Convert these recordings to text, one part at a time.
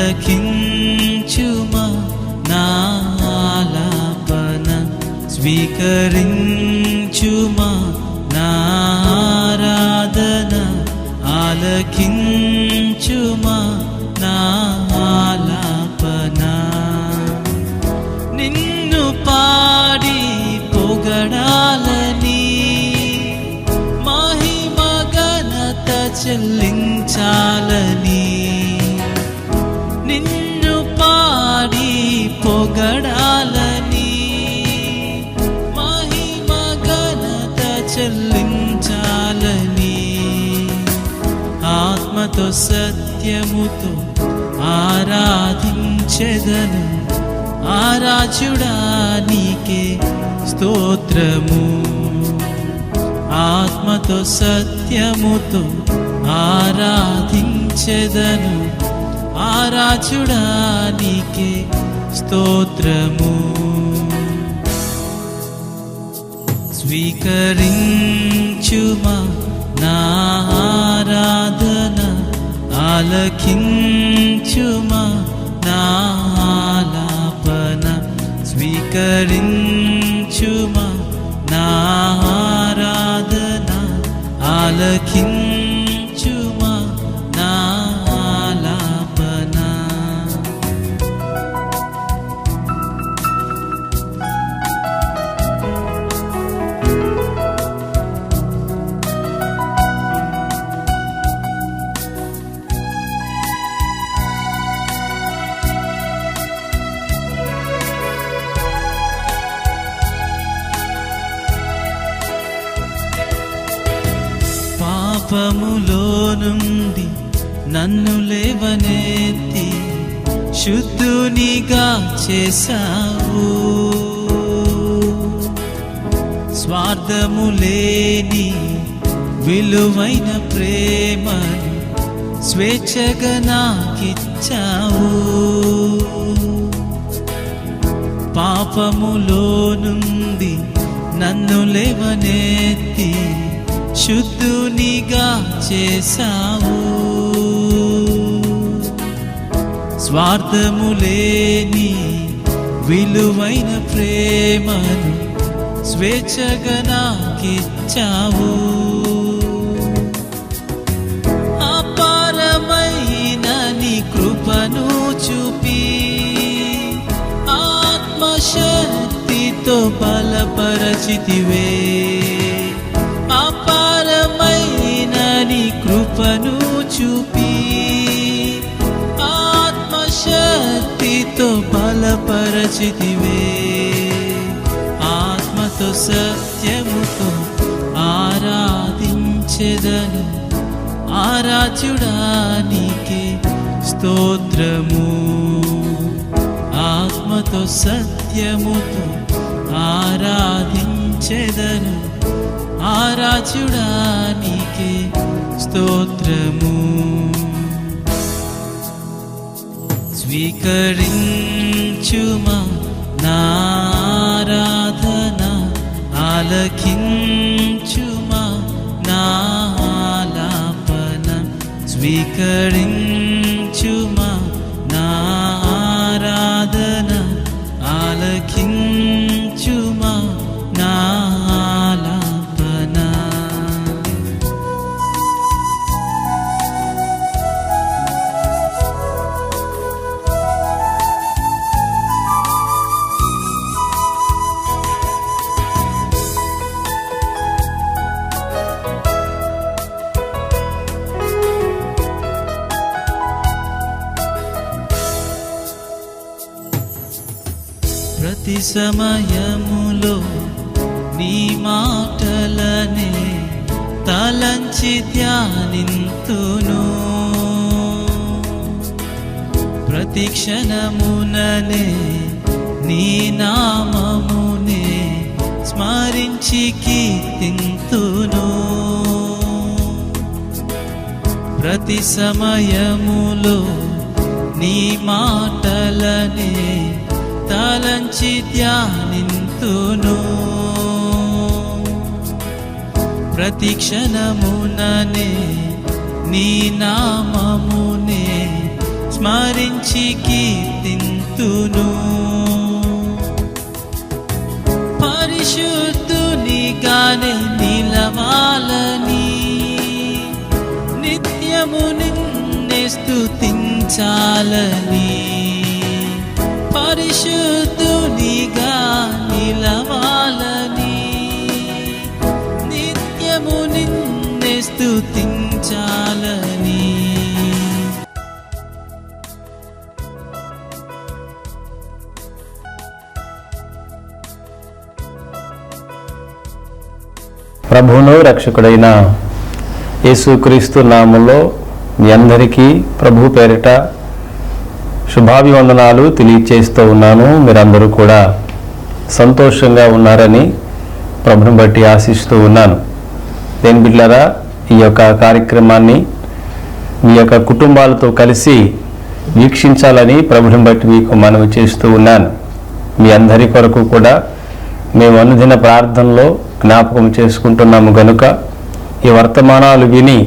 ఆలకించుమా నా ఆలాపన స్వీకరించుమా నా ఆరాధన ఆలకించుమా నా ఆలాపన నిన్ను పాడి పొగడాలని మహిమ ఘనత చెల్లించాలని నిన్ను పాడి పొగడాలని మహిమ ఘనత చెల్లించాలని ఆత్మతో సత్యముతో ఆరాధించెదను ఆరాధ్యుడా నీకే స్తోత్రము ఆత్మతో సత్యముతో ఆరాధించెదను ఆరాధ్యుడా నీకే స్తోత్రము స్వీకరించుమా నా ఆరాధన ఆలకించుమా నా ఆలాపన స్వీకరించుమా నా ఆరాధన ఆలకించుమా నా ఆలాపన పాపములో నుండి నన్ను లేవనెత్తి శుద్ధునిగా చేశావు స్వార్థము లేని విలువైన ప్రేమను స్వేచ్ఛగా నాకిచ్చావు పాపములో నుండి నన్ను లేవనెత్తి శుద్ధునిగా చేశావు స్వార్థము లేని విలువైన ప్రేమను స్వేచ్ఛగా నాకిచ్చావు అపారమైన నీ కృపను చూపి ఆత్మశక్తితో బలపరచితివే అపారమైన నీ కృపను చూపి ఆత్మశక్తితో బలపరచితివే ఆత్మతో సత్యముతో ఆరాధించెదను ఆరాధ్యుడా నీకే స్తోత్రము ఆత్మతో సత్యముతో ఆరాధించెదను ఆరాధ్యుడా నీకే స్తోత్రము స్వీకరించుమా నా ఆరాధన ఆలకించుమా నా ఆలాపన స్వీకరించుమా నా ఆరాధన ఆలకించుమా నా ఆలాపన ప్రతి సమయములో నీ మాటలనే తలంచి ధ్యానింతును ప్రతి క్షణముననే నీ నామమునే స్మరించి కీర్తింతును ప్రతి సమయములో నీ మాటలనే తలంచి ధ్యానింతును ప్రతి క్షణముననే నీ నామమునే స్మరించి కీర్తింతును. పరిశుద్ధునిగానే నిలవాలని నిత్యము నిన్నే స్తుతించాలని, పరిశుద్ధునిగా నిలవాలని నిత్యము నిన్నే స్తుతించాలని. ప్రభువును రక్షకుడైన యేసుక్రీస్తు నామములో మీ అందరికీ ప్రభు పేరిట శుభాభివందనాలు తెలియచేస్తూ ఉన్నాను. మీరందరూ కూడా సంతోషంగా ఉన్నారని ప్రభుని బట్టి ఆశిస్తూ ఉన్నాను. దేని బిడ్డలారా, ఈ యొక్క కార్యక్రమాన్ని మీ యొక్క కుటుంబాలతో కలిసి వీక్షించాలని ప్రభుని బట్టి మీకు మనవి చేస్తూ ఉన్నాను. మీ అందరి కొరకు కూడా మేము అనుదిన ప్రార్థనలో జ్ఞాపకం చేసుకుంటున్నాము గనుక ఈ వర్తమానాలు విని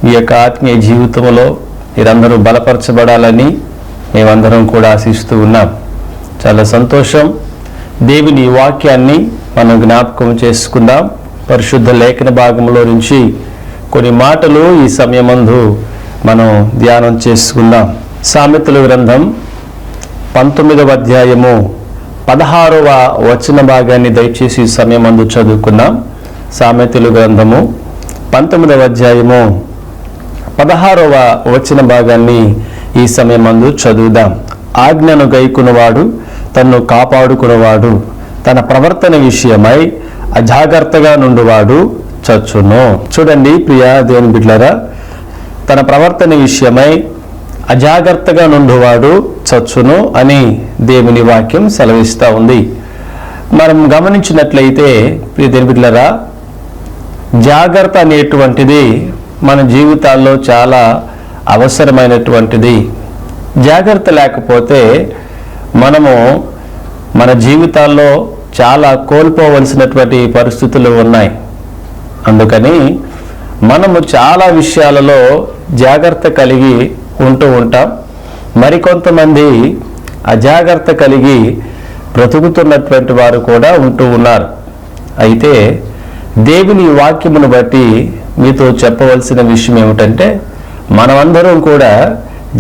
మీ యొక్క ఆత్మీయ జీవితంలో మీరందరూ బలపరచబడాలని మేమందరం కూడా ఆశిస్తూ ఉన్నాం. చాలా సంతోషం. దేవుని వాక్యాన్ని మనం జ్ఞాపకం చేసుకుందాం. పరిశుద్ధ లేఖన భాగంలో నుంచి కొన్ని మాటలు ఈ సమయమందు మనం ధ్యానం చేసుకుందాం. సామెతల గ్రంథం 19వ అధ్యాయము 16వ వచన భాగాన్ని దయచేసి ఈ సమయమందు చదువుకుందాం. సామెతల గ్రంథము 19వ అధ్యాయము 16వ వచన భాగాన్ని ఈ సమయమందు చదువుదాం. ఆజ్ఞను గైకున్నవాడు తన్ను కాపాడుకున్నవాడు, తన ప్రవర్తన విషయమై అజాగ్రత్తగా నుండువాడు చచ్చును. చూడండి ప్రియ దేవుని బిడ్డలారా, తన ప్రవర్తన విషయమై అజాగ్రత్తగా నుండువాడు చచ్చును అని దేవుని వాక్యం సెలవిస్తూ ఉంది. మనం గమనించినట్లయితే ప్రియ దేవుని బిడ్డలారా, జాగ్రత్త అనేటువంటిది మన జీవితాల్లో చాలా అవసరమైనటువంటిది. జాగ్రత్త లేకపోతే మనము మన జీవితాల్లో చాలా కోల్పోవలసినటువంటి పరిస్థితులు ఉన్నాయి. అందుకని మనము చాలా విషయాలలో జాగ్రత్త కలిగి ఉంటూ ఉంటాం. మరికొంతమంది అజాగ్రత్త కలిగి బ్రతుకుతున్నటువంటి వారు కూడా ఉంటూ ఉన్నారు. అయితే దేవుని వాక్యమును బట్టి మీతో చెప్పవలసిన విషయం ఏమిటంటే, మనమందరం కూడా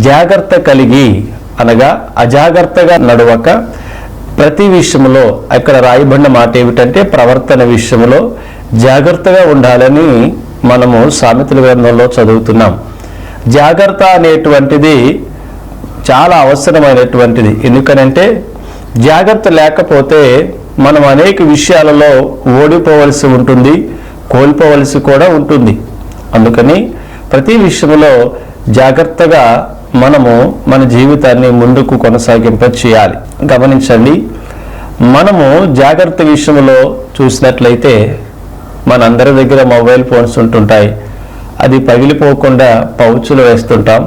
జాగ్రత్త కలిగి అనగా అజాగ్రత్తగా నడవక ప్రతి విషయంలో, అక్కడ రాయబడిన మాట ఏమిటంటే ప్రవర్తన విషయంలో జాగ్రత్తగా ఉండాలని మనము సామెతల గ్రంథంలో చదువుతున్నాం. జాగ్రత్త అనేటువంటిది చాలా అవసరమైనటువంటిది. ఎందుకనంటే జాగ్రత్త లేకపోతే మనం అనేక విషయాలలో ఓడిపోవలసి ఉంటుంది, కోల్పోవలసి కూడా ఉంటుంది. అందుకని ప్రతి విషయంలో జాగ్రత్తగా మనము మన జీవితాన్ని ముందుకు కొనసాగింప చేయాలి. గమనించండి, మనము జాగ్రత్త విషయంలో చూసినట్లయితే మనందరి దగ్గర మొబైల్ ఫోన్స్ ఉంటుంటాయి. అది పగిలిపోకుండా పౌచులు వేస్తుంటాం.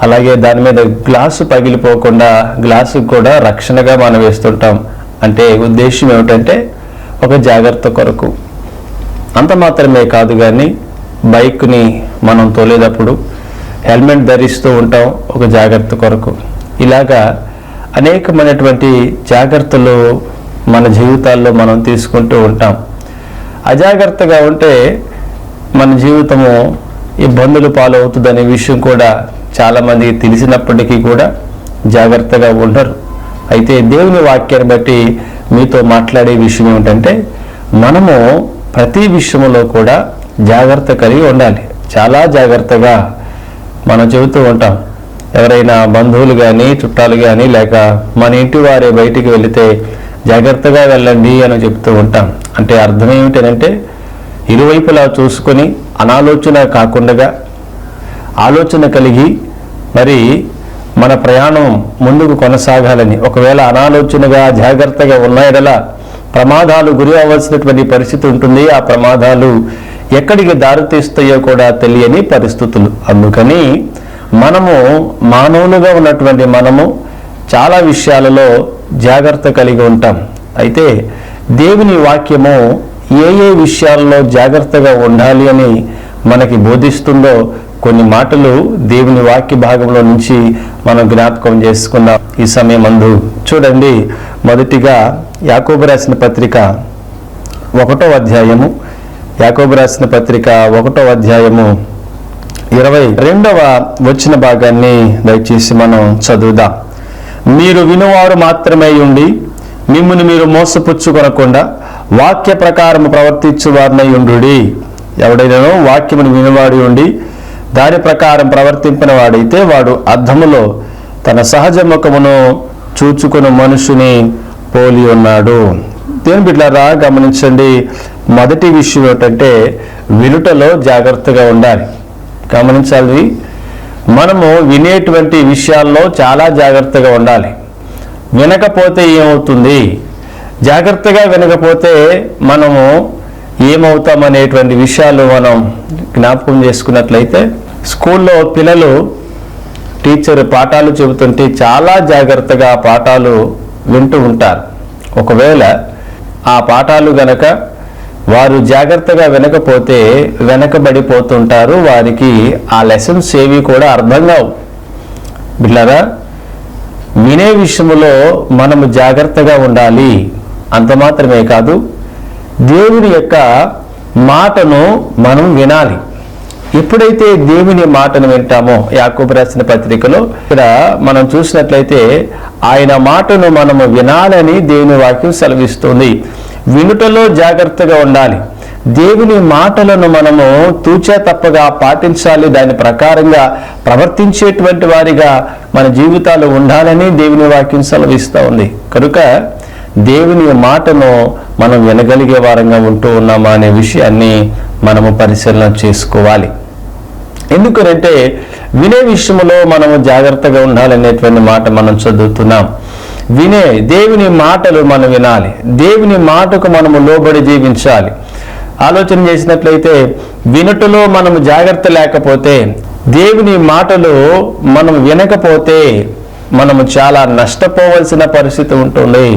అలాగే దాని మీద గ్లాసు పగిలిపోకుండా గ్లాసుకు కూడా రక్షణగా మనం వేస్తుంటాం. అంటే ఉద్దేశం ఏమిటంటే ఒక జాగ్రత్త కొరకు. అంత మాత్రమే కాదు కానీ బైక్ని మనం తోలేటప్పుడు హెల్మెట్ ధరిస్తూ ఉంటాం ఒక జాగ్రత్త కొరకు. ఇలాగా అనేకమైనటువంటి జాగ్రత్తలు మన జీవితాల్లో మనం తీసుకుంటూ ఉంటాం. అజాగ్రత్తగా ఉంటే మన జీవితము ఇబ్బందులు పాలవుతుందనే విషయం కూడా చాలామందికి తెలిసినప్పటికీ కూడా జాగ్రత్తగా ఉండరు. అయితే దేవుని వాక్యాన్ని బట్టి మీతో మాట్లాడే విషయం ఏమిటంటే, మనము ప్రతి విషయంలో కూడా జాగ్రత్త కలిగి ఉండాలి. చాలా జాగ్రత్తగా మనం చెబుతూ ఉంటాం. ఎవరైనా బంధువులు కానీ చుట్టాలు కానీ లేక మన ఇంటి వారే బయటికి వెళితే జాగ్రత్తగా వెళ్ళండి అని చెప్తూ ఉంటాం. అంటే అర్థం ఏమిటంటే ఇరువైపులా చూసుకొని అనాలోచన కాకుండా ఆలోచన కలిగి మరి మన ప్రయాణం ముందుకు కొనసాగాలని. ఒకవేళ అనాలోచనగా జాగ్రత్తగా ఉన్నాయడలా ప్రమాదాలు గురి అవ్వాల్సినటువంటి పరిస్థితి ఉంటుంది. ఆ ప్రమాదాలు ఎక్కడికి దారితీస్తాయో కూడా తెలియని పరిస్థితులు. అందుకని మనము మానవులుగా ఉన్నటువంటి మనము చాలా విషయాలలో జాగ్రత్త కలిగి ఉంటాం. అయితే దేవుని వాక్యము ఏ ఏ విషయాల్లో జాగ్రత్తగా ఉండాలి అని మనకి బోధిస్తుందో కొన్ని మాటలు దేవుని వాక్య భాగంలో నుంచి మనం జ్ఞాపకం చేసుకున్నాం ఈ సమయమందు. చూడండి, మొదటిగా యాకోబు రాసిన పత్రిక 1వ అధ్యాయము, యాకోబు రాసిన పత్రిక 1వ అధ్యాయము 22వ వచన భాగాన్ని దయచేసి మనం చదువుదాం. మీరు వినువారు మాత్రమే ఉండి మిమ్మును మీరు మోసపుచ్చుకొనకుండా వాక్య ప్రకారం ప్రవర్తించువారినై ఉండుడి. ఎవడైనానో వాక్యమును వినివాడి ఉండి దాని ప్రకారం ప్రవర్తింపిన వాడైతే వాడు అద్దములో తన సహజ ముఖమును చూచుకుని మనుషుని పోలి ఉన్నాడు. దేని బిడ్డలారా గమనించండి, మొదటి విషయం ఏంటంటే వినుటలో జాగ్రత్తగా ఉండాలి. గమనించాలి, మనము వినేటువంటి విషయాల్లో చాలా జాగ్రత్తగా ఉండాలి. వినకపోతే ఏమవుతుంది, జాగ్రత్తగా వినకపోతే మనము ఏమవుతామనేటువంటి విషయాలు మనం జ్ఞాపకం చేసుకున్నట్లయితే, స్కూల్లో పిల్లలు టీచర్ పాఠాలు చెబుతుంటే చాలా జాగ్రత్తగా పాఠాలు వింటూ ఉంటారు. ఒకవేళ ఆ పాఠాలు గనక వారు జాగ్రత్తగా వినకపోతే వెనకబడిపోతుంటారు. వారికి ఆ లెసన్స్ ఏవి కూడా అర్థం కావు. బిడ్డలారా, వినే విషయంలో మనము జాగ్రత్తగా ఉండాలి. అంత మాత్రమే కాదు, దేవుని యొక్క మాటను మనం వినాలి. ఎప్పుడైతే దేవుని మాటను వింటామో, యాకోబు రాసిన పత్రికలో ఇక్కడ మనం చూసినట్లయితే ఆయన మాటను మనము వినాలని దేవుని వాక్యం సెలవిస్తుంది. వినుటలో జాగ్రత్తగా ఉండాలి. దేవుని మాటలను మనము తూచా తప్పగా పాటించాలి. దాని ప్రకారంగా ప్రవర్తించేటువంటి వారిగా మన జీవితాలు ఉండాలని దేవుని వాక్యం సెలవిస్తూ ఉంది. కనుక దేవుని మాటను మనం వినగలిగే వారంగా ఉంటూ ఉన్నామా అనే విషయాన్ని మనము పరిశీలన చేసుకోవాలి. ఎందుకనంటే వినే విషయంలో మనము జాగ్రత్తగా ఉండాలనేటువంటి మాట మనం చదువుతున్నాం. వినే దేవుని మాటలు మనం వినాలి. దేవుని మాటకు మనము లోబడి జీవించాలి. ఆలోచన చేసినట్లయితే వినుటలో మనము జాగ్రత్త లేకపోతే, దేవుని మాటలు మనం వినకపోతే మనము చాలా నష్టపోవలసిన పరిస్థితి ఉంటుంది.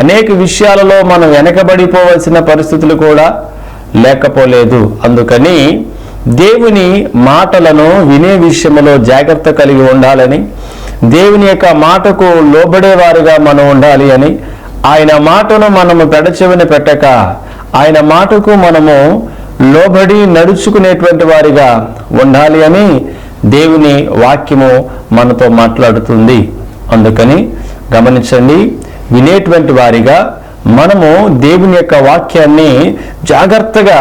అనేక విషయాలలో మనం వెనకబడిపోవలసిన పరిస్థితులు కూడా లేకపోలేదు. అందుకని దేవుని మాటలను వినే విషయంలో జాగ్రత్త కలిగి ఉండాలని, దేవుని యొక్క మాటకు లోబడేవారుగా మనం ఉండాలి అని, ఆయన మాటను మనము పెడచెవిన పెట్టక ఆయన మాటకు మనము లోబడి నడుచుకునేటువంటి వారిగా ఉండాలి అని దేవుని వాక్యము మనతో మాట్లాడుతుంది. అందుకని గమనించండి, వినేటువంటి వారిగా మనము దేవుని యొక్క వాక్యాన్ని జాగ్రత్తగా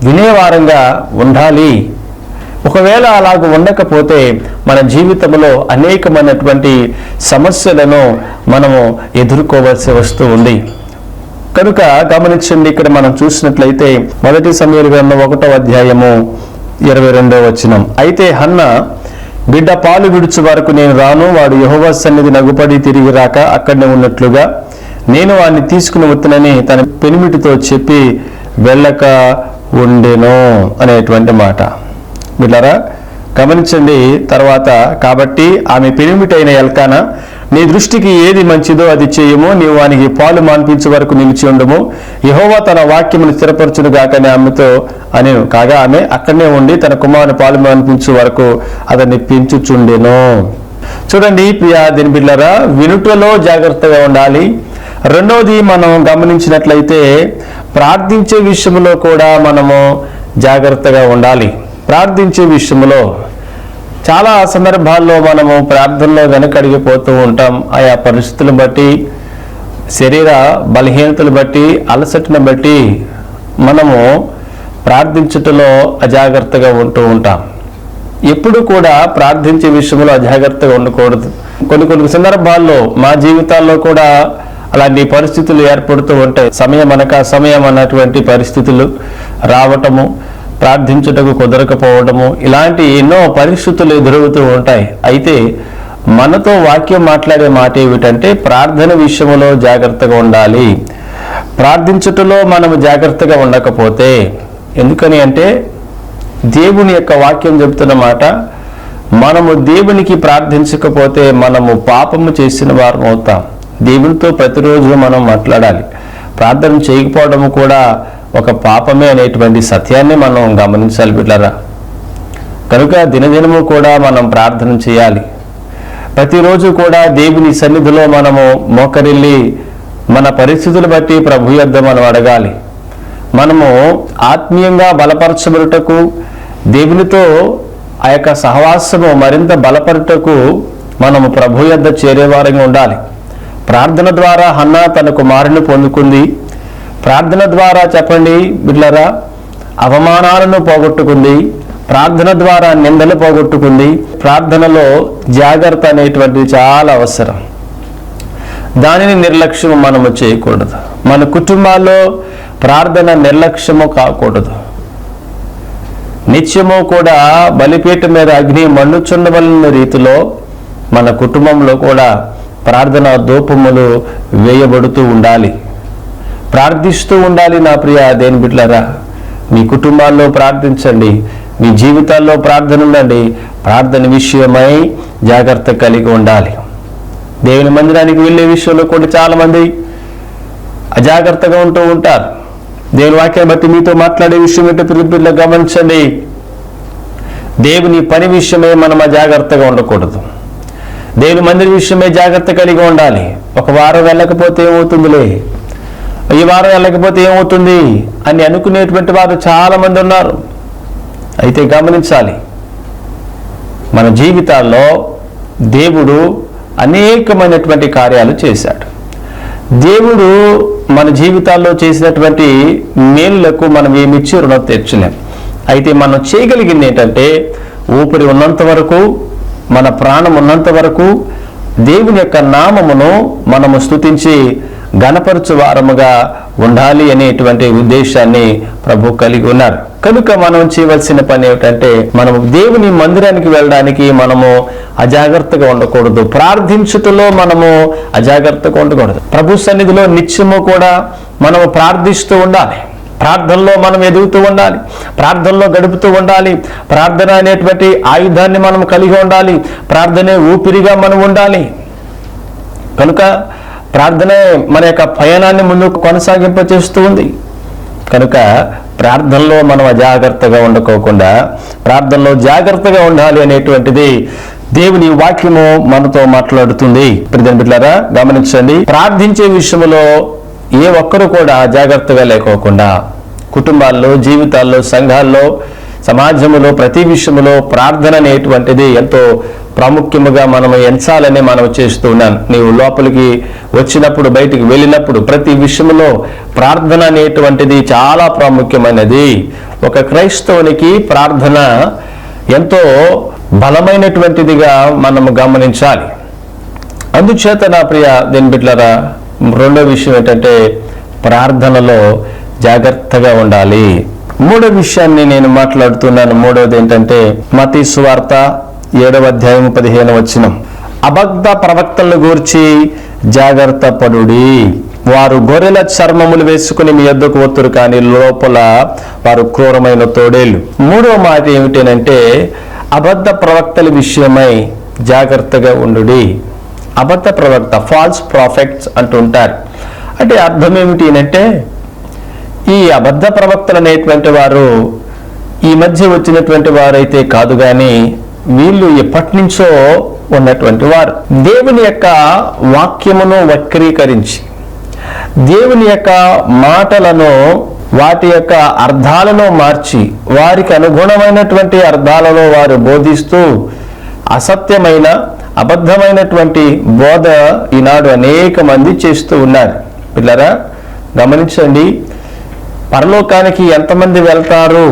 వినేవారంగా ఉండాలి. ఒకవేళ అలాగ ఉండకపోతే మన జీవితంలో అనేకమైనటువంటి సమస్యలను మనము ఎదుర్కోవాల్సి వస్తూ ఉంది. కనుక గమనించండి, ఇక్కడ మనం చూసినట్లయితే 1 సమూయేలు గ్రంథం 1వ అధ్యాయము 22వ వచనం. అయితే హన్న, బిడ్డ పాలు విడుచు వరకు నేను రాను, వాడు యెహోవా సన్నిధి నగుపడి తిరిగి రాక అక్కడనే ఉన్నట్లుగా నేను వాడిని తీసుకుని వస్తునని తన పెనిమిటితో చెప్పి వెళ్ళక ఉండెను అనేటువంటి మాట. బిడ్డలారా గమనించండి. తర్వాత, కాబట్టి ఆమె పెనిమిటైన ఎల్కానా, నీ దృష్టికి ఏది మంచిదో అది చేయము, నీవు వానికి పాలు మాన్పించే వరకు నిలిచి ఉండము, యెహోవా తన వాక్యమును స్థిరపరచును గాకని ఆమెతో అనెను. కాగా ఆమె అక్కడనే ఉండి తన కుమారుని పాలు మాన్పించే వరకు అతన్ని పెంచుచుండెను. చూడండి ప్రియా దేని బిడ్డలారా, వినుటలో జాగ్రత్తగా ఉండాలి. రెండవది మనం గమనించినట్లయితే ప్రార్థించే విషయంలో కూడా మనము జాగ్రత్తగా ఉండాలి. ప్రార్థించే విషయంలో చాలా సందర్భాల్లో మనము ప్రార్థనలో వెనకడిగిపోతూ ఉంటాం. ఆయా పరిస్థితులను బట్టి, శరీర బలహీనతలు బట్టి, అలసటను బట్టి మనము ప్రార్థించుటలో అజాగ్రత్తగా ఉంటూ ఉంటాం. ఎప్పుడు కూడా ప్రార్థించే విషయంలో అజాగ్రత్తగా ఉండకూడదు. కొన్ని సందర్భాల్లో మా జీవితాల్లో కూడా అలాంటి పరిస్థితులు ఏర్పడుతూ ఉంటాయి. సమయం అనక సమయం అన్నటువంటి పరిస్థితులు రావటము, ప్రార్థించుటకు కుదరకపోవడము, ఇలాంటి ఎన్నో పరిస్థితులు ఎదురవుతూ ఉంటాయి. అయితే మనతో వాక్యం మాట్లాడే మాట ఏమిటంటే ప్రార్థన విషయంలో జాగ్రత్తగా ఉండాలి. ప్రార్థించుటలో మనము జాగ్రత్తగా ఉండకపోతే, ఎందుకని అంటే దేవుని యొక్క వాక్యం చెబుతున్న మాట, మనము దేవునికి ప్రార్థించకపోతే మనము పాపము చేసిన వారం అవుతాం. దేవునితో ప్రతిరోజు మనం మాట్లాడాలి. ప్రార్థన చేయకపోవడము కూడా ఒక పాపమే అనేటువంటి సత్యాన్ని మనం గమనించాలి బిడ్డలారా. కనుక దినదినము కూడా మనం ప్రార్థన చేయాలి. ప్రతిరోజు కూడా దేవుని సన్నిధిలో మనము మోకరిల్లి మన పరిస్థితులు బట్టి ప్రభు యొద్ద మనం అడగాలి. మనము ఆత్మీయంగా బలపరచబడుటకు, దేవునితో ఆ యొక్క సహవాసము మరింత బలపరుటకు మనము ప్రభు యొద్ద చేరేవారంగా ఉండాలి. ప్రార్థన ద్వారా హన్నా తన కుమారుని పొందుకుంది. ప్రార్థన ద్వారా చెప్పండి బిడ్డలారా, అవమానాలను పోగొట్టుకుంది. ప్రార్థన ద్వారా నిందలు పోగొట్టుకుంది. ప్రార్థనలో జాగ్రత్త అనేటువంటిది చాలా అవసరం. దానిని నిర్లక్ష్యము మనము చేయకూడదు. మన కుటుంబాల్లో ప్రార్థన నిర్లక్ష్యము కాకూడదు. నిత్యము కూడా బలిపీఠం మీద అగ్ని మండుచుండవలన రీతిలో మన కుటుంబంలో కూడా ప్రార్థన ధూపములు వేయబడుతూ ఉండాలి. ప్రార్థిస్తూ ఉండాలి. నా ప్రియ దేవుని బిడ్డలారా, మీ కుటుంబాల్లో ప్రార్థించండి, మీ జీవితాల్లో ప్రార్థన ఉండండి. ప్రార్థన విషయమై జాగ్రత్త కలిగి ఉండాలి. దేవుని మందిరానికి వెళ్ళే విషయంలో కూడా చాలామంది అజాగ్రత్తగా ఉంటూ ఉంటారు. దేవుని వాక్యాన్ని బట్టి మీతో మాట్లాడే విషయం ఏంటో పిల్లలు గమనించండి. దేవుని పని విషయమే మనం అజాగ్రత్తగా ఉండకూడదు. దేవుని మందిర విషయమే జాగ్రత్త కలిగి ఉండాలి. ఒక వారం వెళ్ళకపోతే ఏమవుతుందిలే, ఈ వారం వెళ్ళకపోతే ఏమవుతుంది అని అనుకునేటువంటి వారు చాలా మంది ఉన్నారు. అయితే గమనించాలి, మన జీవితాల్లో దేవుడు అనేకమైనటువంటి కార్యాలు చేశాడు. దేవుడు మన జీవితాల్లో చేసినటువంటి మేలులకు మనం ఏమిచ్చి రుణం తీర్చలేం. అయితే మనం చేయగలిగింది ఏంటంటే, ఊపిరి ఉన్నంత వరకు, మన ప్రాణం ఉన్నంత వరకు దేవుని యొక్క నామమును మనము స్తుతించి గణపరచు వారముగా ఉండాలి అనేటువంటి ఉద్దేశాన్ని ప్రభు కలిగి ఉన్నారు. కనుక మనం చేయవలసిన పని ఏమిటంటే, మనము దేవుని మందిరానికి వెళ్ళడానికి మనము అజాగ్రత్తగా ఉండకూడదు. ప్రార్థించుటలో మనము అజాగ్రత్తగా ఉండకూడదు. ప్రభు సన్నిధిలో నిత్యము కూడా మనము ప్రార్థిస్తూ ఉండాలి. ప్రార్థనలో మనం ఎదుగుతూ ఉండాలి. ప్రార్థనలో గడుపుతూ ఉండాలి. ప్రార్థన అనేటువంటి ఆయుధాన్ని మనం కలిగి ఉండాలి. ప్రార్థనే ఊపిరిగా మనం ఉండాలి. కనుక ప్రార్థనే మన యొక్క పయనాన్ని ముందుకు కొనసాగింపచేస్తూ ఉంది. కనుక ప్రార్థనలో మనం అజాగ్రత్తగా ఉండకోకుండా ప్రార్థనలో జాగ్రత్తగా ఉండాలి అనేటువంటిది దేవుని వాక్యము మనతో మాట్లాడుతుంది. బిడ్డలారా గమనించండి, ప్రార్థించే విషయంలో ఏ ఒక్కరు కూడా జాగ్రత్తగా లేకోకుండా కుటుంబాల్లో, జీవితాల్లో, సంఘాల్లో, సమాజంలో ప్రతి విషయంలో ప్రార్థన అనేటువంటిది ఎంతో ప్రాముఖ్యముగా మనం ఎంచాలని మనం చేస్తూ ఉన్నాను. నీవు లోపలికి వచ్చినప్పుడు, బయటికి వెళ్ళినప్పుడు ప్రతి విషయంలో ప్రార్థన అనేటువంటిది చాలా ప్రాముఖ్యమైనది. ఒక క్రైస్తవునికి ప్రార్థన ఎంతో బలమైనటువంటిదిగా మనము గమనించాలి. అందుచేత నా ప్రియ దేవుని బిడ్డలారా, రెండో విషయం ఏంటంటే ప్రార్థనలో జాగ్రత్తగా ఉండాలి. మూడో విషయాన్ని నేను మాట్లాడుతున్నాను. మూడవది ఏంటంటే మత్తయి సువార్త 7వ అధ్యాయం 15వ వచనం, అబద్ధ ప్రవక్తలను గూర్చి జాగ్రత్త పడుడి. వారు గొర్రెల చర్మములు వేసుకుని మీ యొద్దకు వత్తురు, కానీ లోపల వారు క్రూరమైన తోడేళ్ళు. మూడవ మాట ఏమిటంటే అబద్ధ ప్రవక్తల విషయమై జాగ్రత్తగా ఉండుడి. అబద్ధ ప్రవక్త, ఫాల్స్ ప్రాఫెక్ట్స్ అంటుంటారు. అంటే అర్థం ఏమిటి అంటే, ఈ అబద్ధ ప్రవక్తలు అనేటువంటి వారు ఈ మధ్య వచ్చినటువంటి వారైతే కాదు, కానీ వీళ్ళు ఎప్పటి నుంచో ఉన్నటువంటి వారు. దేవుని యొక్క వాక్యమును వక్రీకరించి, దేవుని యొక్క మాటలను, వాటి యొక్క అర్థాలను మార్చి, వారికి అనుగుణమైనటువంటి అర్థాలలో వారు బోధిస్తూ అసత్యమైన, అబద్ధమైనటువంటి బోధ ఈనాడు అనేక మంది చేస్తూ ఉన్నారు. పిల్లరా గమనించండి, పరలోకానికి ఎంతమంది వెళ్తారు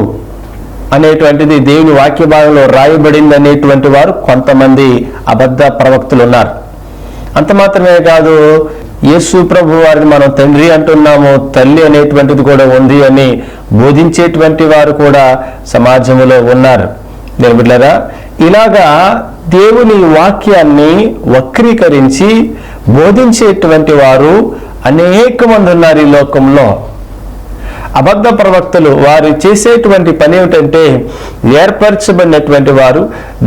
అనేటువంటిది దేవుని వాక్య భాగంలో రాయబడింది అనేటువంటి వారు కొంతమంది అబద్ధ ప్రవక్తలు ఉన్నారు. అంత మాత్రమే కాదు, యేసు ప్రభు వారిని మనం తండ్రి అంటున్నాము, తల్లి అనేటువంటిది కూడా ఉంది అని బోధించేటువంటి వారు కూడా సమాజంలో ఉన్నారు. దేవుని బిడ్డలారా, ఇలాగా దేవుని వాక్యాన్ని వక్రీకరించి బోధించేటువంటి వారు అనేక మంది ఉన్నారు ఈ లోకంలో. అబద్ధ ప్రవక్తలు వారు చేసేటువంటి పని ఏమిటంటే, ఏర్పరచబడినటువంటి వారు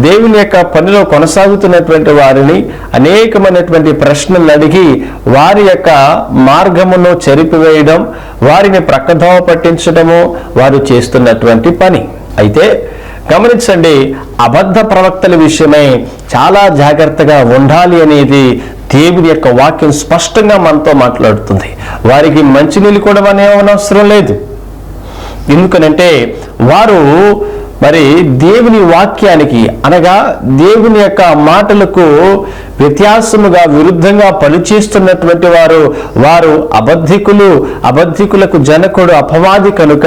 దేవుని యొక్క పనిలో కొనసాగుతున్నటువంటి వారిని అనేకమైనటువంటి ప్రశ్నలు అడిగి వారి యొక్క మార్గమును చెరిపివేయడం, వారిని ప్రక్కదోవ పట్టించడము వారు చేస్తున్నటువంటి పని. అయితే గమనించండి, అబద్ధ ప్రవక్తల విషయమై చాలా జాగ్రత్తగా ఉండాలి అనేది దేవుని యొక్క వాక్యం స్పష్టంగా మనతో మాట్లాడుతుంది. వారికి మంచినీళ్ళు కూడా అవసరం లేదు. ఎందుకనంటే వారు మరి దేవుని వాక్యానికి అనగా దేవుని యొక్క మాటలకు వ్యత్యాసముగా విరుద్ధంగా పనిచేస్తున్నటువంటి వారు అబద్ధికులకు జనకుడు అపవాది కనుక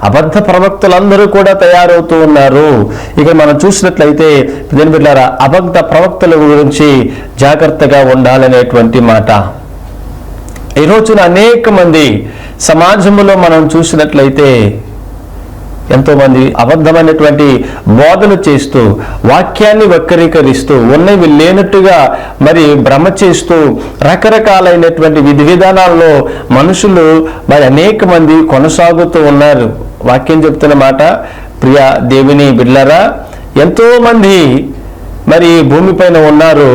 అబద్ధ ప్రవక్తలందరూ కూడా తయారవుతూ ఉన్నారు. ఇక మనం చూసినట్లయితే బిడ్డలారా, అబద్ధ ప్రవక్తల గురించి జాగ్రత్తగా ఉండాలనేటువంటి మాట. ఈ రోజున అనేక మంది సమాజంలో మనం చూసినట్లయితే ఎంతోమంది అబద్ధమైనటువంటి బోధలు చేస్తూ వాక్యాన్ని వక్రీకరిస్తూ ఉన్నవి లేనట్టుగా మరి భ్రమ చేస్తూ రకరకాలైనటువంటి విధి విధానాల్లో మనుషులు మరి అనేక మంది కొనసాగుతూ ఉన్నారు. వాక్యం చెప్తున్న మాట, ప్రియ దేవుని బిడ్డలారా, ఎంతో మంది మరి భూమిపైన ఉన్నారు.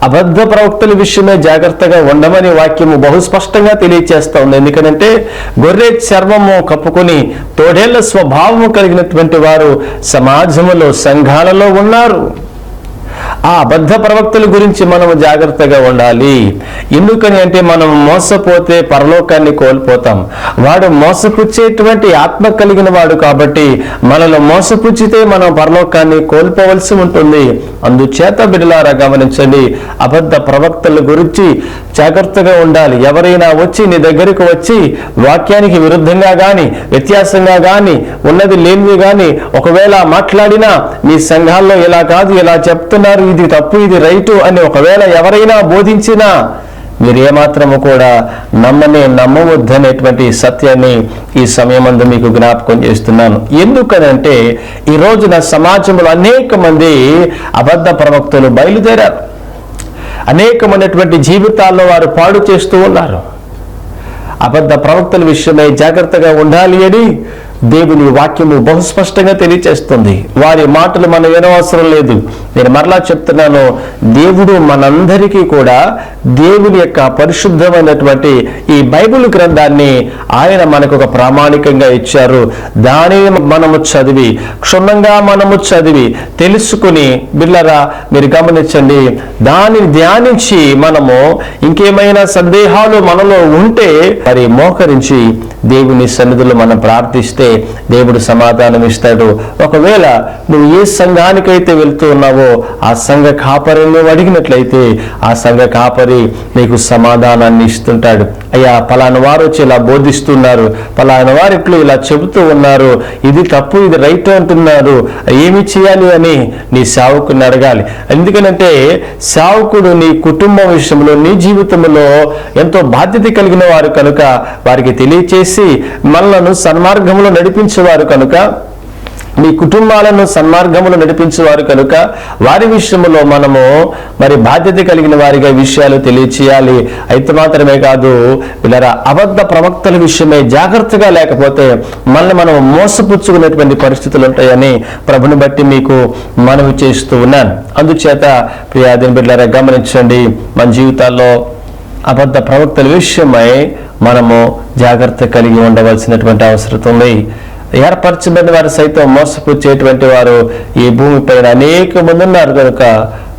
అబద్ధ ప్రవక్తల విషయమే జాగ్రత్తగా ఉండమని వాక్యము బహుస్పష్టంగా తెలియచేస్తా ఉంది. ఎందుకంటే గొర్రె చర్మము కప్పుకొని తోడేళ్ల స్వభావము కలిగినటువంటి వారు సమాజంలో సంఘాలలో ఉన్నారు. ఆ అబద్ధ ప్రవక్తల గురించి మనం జాగ్రత్తగా ఉండాలి. ఎందుకని అంటే మనం మోసపోతే పరలోకాన్ని కోల్పోతాం. వాడు మోసపుచ్చేటువంటి ఆత్మ కలిగిన వాడు కాబట్టి మనల్ని మోసపుచ్చితే మనం పరలోకాన్ని కోల్పోవలసి ఉంటుంది. అందుచేత బిడ్డలారా గమనించండి, అబద్ధ ప్రవక్తల గురించి జాగ్రత్తగా ఉండాలి. ఎవరైనా వచ్చి నీ దగ్గరకు వచ్చి వాక్యానికి విరుద్ధంగా గాని వ్యత్యాసంగా గాని ఉన్నది లేనివి గాని ఒకవేళ మాట్లాడినా మీ సంఘాల్లో ఇలా కాదు ఇలా చెప్తున్నారు, ఇది తప్పు ఇది రైటు అని ఒకవేళ ఎవరైనా బోధించినా మీరు ఏమాత్రము కూడా నమ్మవద్దనేటువంటి సత్యాన్ని ఈ సమయమందు మీకు జ్ఞాపకం చేస్తున్నాను. ఎందుకనంటే ఈ రోజున సమాజంలో అనేక మంది అబద్ధ ప్రవక్తలు బయలుదేరారు. అనేకమైనటువంటి జీవితాల్లో వారు పాడు చేస్తూ ఉన్నారు. అబద్ధ ప్రవక్తల విషయమై జాగ్రత్తగా ఉండాలి అని దేవుని వాక్యము బహుస్పష్టంగా తెలియచేస్తుంది. వారి మాటలు మనం వినవసరం లేదు. నేను మరలా చెప్తున్నాను, దేవుడు మనందరికీ కూడా దేవుని యొక్క పరిశుద్ధమైనటువంటి ఈ బైబిల్ గ్రంథాన్ని ఆయన మనకు ఒక ప్రామాణికంగా ఇచ్చారు. దానిని మనము చదివి క్షుణ్ణంగా మనము చదివి తెలుసుకుని బిడ్డలారా మీరు గమనించండి, దానిని ధ్యానించి మనము ఇంకేమైనా సందేహాలు మనలో ఉంటే మరి మోకరించి దేవుని సన్నిధిలో మనం ప్రార్థిస్తే దేవుడు సమాధానం ఇస్తాడు. ఒకవేళ నువ్వు ఏ సంఘానికైతే వెళ్తూ ఉన్నావో ఆ సంఘ కాపరిని నువ్వు అడిగినట్లయితే ఆ సంఘ కాపరి నీకు సమాధానాన్ని ఇస్తుంటాడు. అయ్యా పలానా వారు వచ్చి ఇలా బోధిస్తున్నారు, పలానా వారు ఇట్లు ఇలా చెబుతూ ఉన్నారు, ఇది తప్పు ఇది రైట్ అంటున్నారు, ఏమి చేయాలి అని నీ సేవకుని అడగాలి. ఎందుకనంటే సేవకుడు నీ కుటుంబం విషయంలో నీ జీవితంలో ఎంతో బాధ్యత కలిగిన వారు కనుక వారికి తెలియచేసి మనలను సన్మార్గంలో నడిపించేవారు కనుక మీ కుటుంబాలను సన్మార్గములు నడిపించేవారు కనుక వారి విషయంలో మనము మరి బాధ్యత కలిగిన వారిగా విషయాలు తెలియచేయాలి. అయితే మాత్రమే కాదు ఇలా అబద్ధ ప్రవక్తల విషయమై జాగ్రత్తగా లేకపోతే మనల్ని మనం మోసపుచ్చుకునేటువంటి పరిస్థితులు ఉంటాయని ప్రభుని బట్టి మీకు మనవి చేస్తూ ఉన్నాను. అందుచేత ప్రియాదిని బిడ్డలారా గమనించండి, మన జీవితాల్లో అబద్ధ ప్రవక్తల విషయమై మనము జాగ్రత్త కలిగి ఉండవలసినటువంటి అవసరం ఉంది. ఏర్పరచబడిన వారు సైతం మోసపుచ్చేటువంటి వారు ఈ భూమిపైన అనేక మంది ఉన్నారు కనుక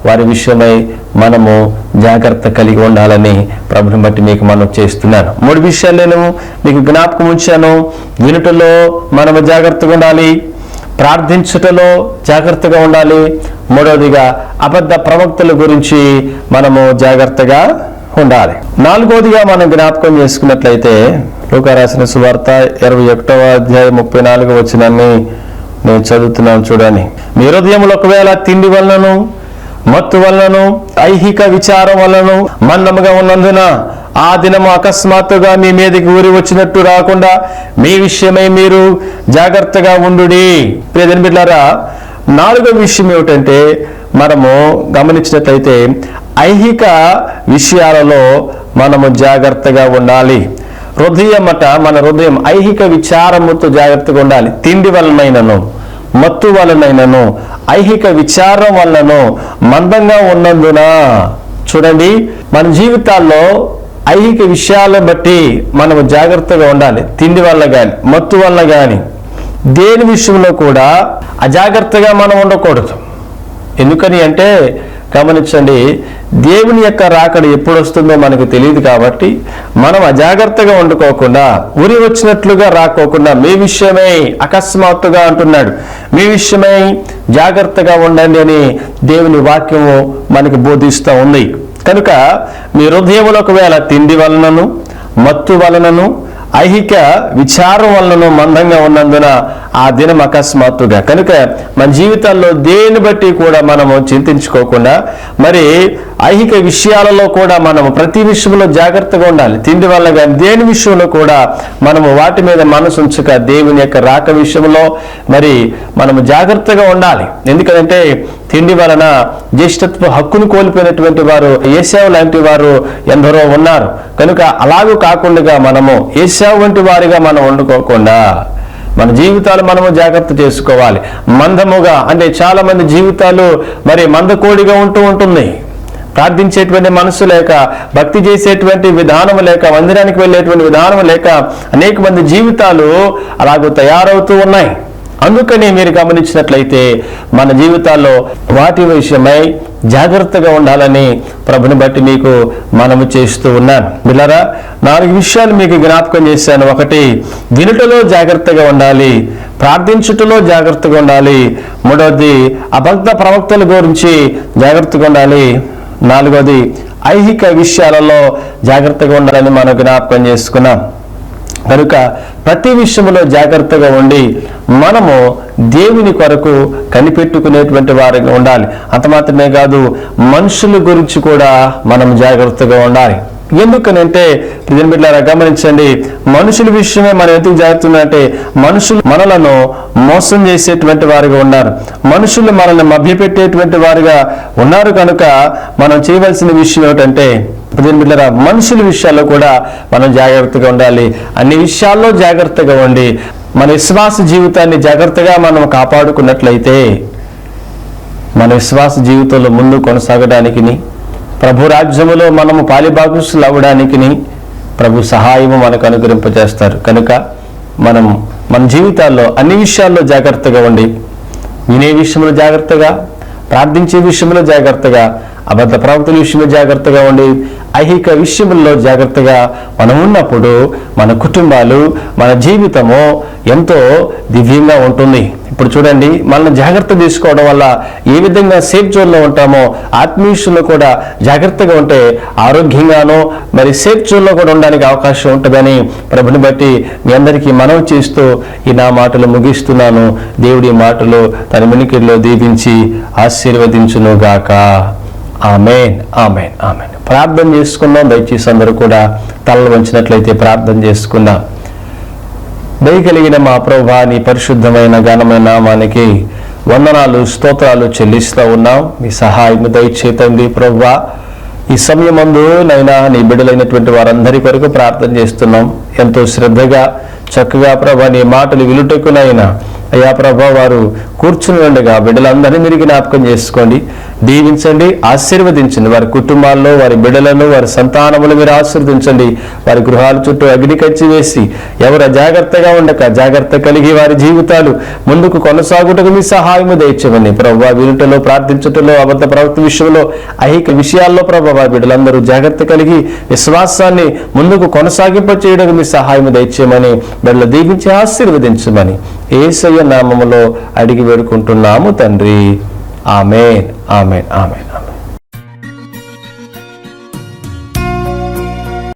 వారి విషయమై మనము జాగ్రత్త కలిగి ఉండాలని ప్రభుని బట్టి మీకు మనం చేస్తున్నాను. 3 విషయాలు నేను మీకు జ్ఞాపకం ఉంచాను. వినుటలో మనము జాగ్రత్తగా ఉండాలి, ప్రార్థించుటలో జాగ్రత్తగా ఉండాలి, మూడవదిగా అబద్ధ ప్రవక్తల గురించి మనము జాగ్రత్తగా ఉండాలి. 4వదిగా మనం జ్ఞాపకం చేసుకున్నట్లయితే లూకా రాసిన సువార్త 21వ అధ్యాయం 34వ వచనాన్ని నేను చదువుతున్నాను చూడండి. మీ హృదయములో ఒకవేళ తిండి వలనను మత్తు వలనను ఐహిక విచారం వలనను మందముగా ఉన్నందున ఆ దినము అకస్మాత్తుగా మీ మీదకి ఊరి వచ్చినట్టు రాకుండా మీ విషయమై మీరు జాగ్రత్తగా ఉండుడి. ప్రియమైన బిడ్డలారా, 4వ విషయం ఏమిటంటే మనము గమనించినట్లయితే ఐహిక విషయాలలో మనము జాగ్రత్తగా ఉండాలి. మన హృదయం ఐహిక విచారముతో జాగ్రత్తగా ఉండాలి. తిండి వలనైనను మత్తు వలనైనను ఐహిక విచారం వలనను మందంగా ఉన్నందున చూడండి, మన జీవితాల్లో ఐహిక విషయాలను బట్టి మనము జాగ్రత్తగా ఉండాలి. తిండి వల్ల కానీ మత్తు వల్ల కానీ దేని విషయంలో కూడా అజాగ్రత్తగా మనం ఉండకూడదు. ఎందుకని అంటే గమనించండి, దేవుని యొక్క రాకడ ఎప్పుడు వస్తుందో మనకు తెలియదు కాబట్టి మనం అజాగ్రత్తగా వండుకోకుండా ఉరి వచ్చినట్లుగా రాకోకుండా మీ విషయమై అకస్మాత్తుగా అంటున్నాడు, మీ విషయమై జాగ్రత్తగా ఉండండి అని దేవుని వాక్యము మనకి బోధిస్తూ ఉంది. కనుక మీ హృదయంలో ఒకవేళ తిండి వలనను మత్తు వలనను ఐహిక విచారం వలన మందంగా ఉన్నందున ఆ దినం అకస్మాత్తుగా, కనుక మన జీవితాల్లో దేని బట్టి కూడా మనము చింతించుకోకుండా మరి ఐహిక విషయాలలో కూడా మనము ప్రతి విషయంలో జాగ్రత్తగా ఉండాలి. తిండి వల్ల కానీ దేని విషయంలో కూడా మనము వాటి మీద మనసు ఉంచక దేవుని యొక్క రాక విషయంలో మరి మనము జాగ్రత్తగా ఉండాలి. ఎందుకంటే తిండి వలన జ్యేష్ఠత్వ హక్కును కోల్పోయినటువంటి వారు ఏశావు లాంటి వారు ఎందరో ఉన్నారు. కనుక అలాగూ కాకుండా మనము ఏశావు వంటి వారిగా మనం వండుకోకుండా మన జీవితాలు మనము జాగ్రత్త చేసుకోవాలి. మందముగా అంటే చాలా మంది జీవితాలు మరి మందకోడిగా ఉంటుంది. ప్రార్థించేటువంటి మనసు లేక, భక్తి చేసేటువంటి విధానం లేక, మందిరానికి వెళ్ళేటువంటి విధానం లేక అనేక మంది జీవితాలు అలాగూ తయారవుతూ ఉన్నాయి. అందుకని మీరు గమనించినట్లయితే మన జీవితాల్లో వాటి విషయమై జాగ్రత్తగా ఉండాలని ప్రభుని బట్టి మీకు మనము చేస్తూ ఉన్నాను. బిళ్ళరా 4 విషయాలు మీకు జ్ఞాపకం చేశాను. 1, వినుటలో జాగ్రత్తగా ఉండాలి, ప్రార్థించుటలో జాగ్రత్తగా ఉండాలి. 3వది అబద్ధ ప్రవక్తల గురించి జాగ్రత్తగా ఉండాలి. 4వది ఐహిక విషయాలలో జాగ్రత్తగా ఉండాలని మనం జ్ఞాపకం చేసుకున్నాం. కనుక ప్రతి విషయంలో జాగ్రత్తగా ఉండి మనము దేవుని కొరకు కనిపెట్టుకునేటువంటి వారిగా ఉండాలి. అంత మాత్రమే కాదు, మనుషుల గురించి కూడా మనం జాగ్రత్తగా ఉండాలి. ఎందుకనంటే బిడ్డలారా గమనించండి, మనుషుల విషయమే మనం ఎందుకు జాగ్రత్త ఉండాలంటే మనుషులు మనలను మోసం చేసేటువంటి వారిగా ఉన్నారు, మనుషులు మనల్ని మభ్యపెట్టేటువంటి వారిగా ఉన్నారు. కనుక మనం చేయవలసిన విషయం ఏమిటంటే బిడ్డలారా మనుషుల విషయాల్లో కూడా మనం జాగ్రత్తగా ఉండాలి. అన్ని విషయాల్లో జాగ్రత్తగా ఉండి మన విశ్వాస జీవితాన్ని జాగ్రత్తగా మనం కాపాడుకున్నట్లయితే మన విశ్వాస జీవితంలో ముందు కొనసాగడానికి, ప్రభు రాజ్యములో మనము పాలిభాగస్తులు అవ్వడానికి ప్రభు సహాయము మనకు అనుగ్రహింపజేస్తారు. కనుక మనం మన జీవితాల్లో అన్ని విషయాల్లో జాగ్రత్తగా ఉండి, వినే విషయంలో జాగ్రత్తగా, ప్రార్థించే విషయంలో జాగ్రత్తగా, అబద్ధ ప్రవక్తల విషయంలో జాగ్రత్తగా ఉండి, ఐహిక విషయంలో జాగ్రత్తగా మనం ఉన్నప్పుడు మన కుటుంబాలు, మన జీవితము ఎంతో దివ్యంగా ఉంటుంది. ఇప్పుడు చూడండి, మనల్ని జాగ్రత్త తీసుకోవడం వల్ల ఏ విధంగా సేఫ్ జోన్లో ఉంటామో ఆత్మీయుల్లో కూడా జాగ్రత్తగా ఉంటే ఆరోగ్యంగానో మరి సేఫ్ జోన్లో కూడా ఉండడానికి అవకాశం ఉంటుందని ప్రభుని బట్టి మీ అందరికీ మనవి చేస్తూ ఈ నా మాటలు ముగిస్తున్నాను. దేవుడి మాటలు తన వినికిడిలో దీవించి ఆశీర్వదించునుగాక. ఆమేన్, ఆమేన్, ఆమేన్. ప్రార్థన చేసుకుందాం. దయచేసి అందరూ కూడా తలలు వంచినట్లయితే ప్రార్థన చేసుకుందాం. దయగలిగిన మా ప్రభువా, నీ పరిశుద్ధమైన ఘనమైన నామానికి వందనాలు, స్తోత్రాలు చెల్లిస్తూ ఉన్నాం. మీ సహాయం దయచేతండి ప్రభువా. ఈ సమయమందు నైనా నీ బిడ్డలైనటువంటి వారందరి కొరకు ప్రార్థన చేస్తున్నాం. ఎంతో శ్రద్ధగా చక్కగా ప్రభా నీ మాటలు విలుటకునైనా అయ్యా ప్రభా వారు కూర్చుని ఉండగా బిడ్డలందరినీ మీరు జ్ఞాపకం చేసుకోండి, దీవించండి, ఆశీర్వదించండి. వారి కుటుంబాల్లో వారి బిడ్డలను, వారి సంతానములు మీరు ఆశీర్వదించండి. వారి గృహాల చుట్టూ అగ్ని కచ్చి వేసి ఎవరు జాగ్రత్తగా ఉండక జాగ్రత్త కలిగి వారి జీవితాలు ముందుకు కొనసాగుటకు మీ సహాయము దయచేయండి ప్రభువా. వినుటలో, ప్రార్థించటంలో, అబద్ధ ప్రవక్త విషయంలో, ఐహిక విషయాల్లో ప్రభువా బిడ్డలందరూ జాగ్రత్త కలిగి విశ్వాసాన్ని ముందుకు కొనసాగింప చేయడానికి మీ సహాయము దయచేయమని, బిడ్డలు దీవించి ఆశీర్వదించమని యేసయ్య నామములో అడిగి వేడుకుంటున్నాము తండ్రి. ఆమేన్, ఆమేన్, ఆమేన్.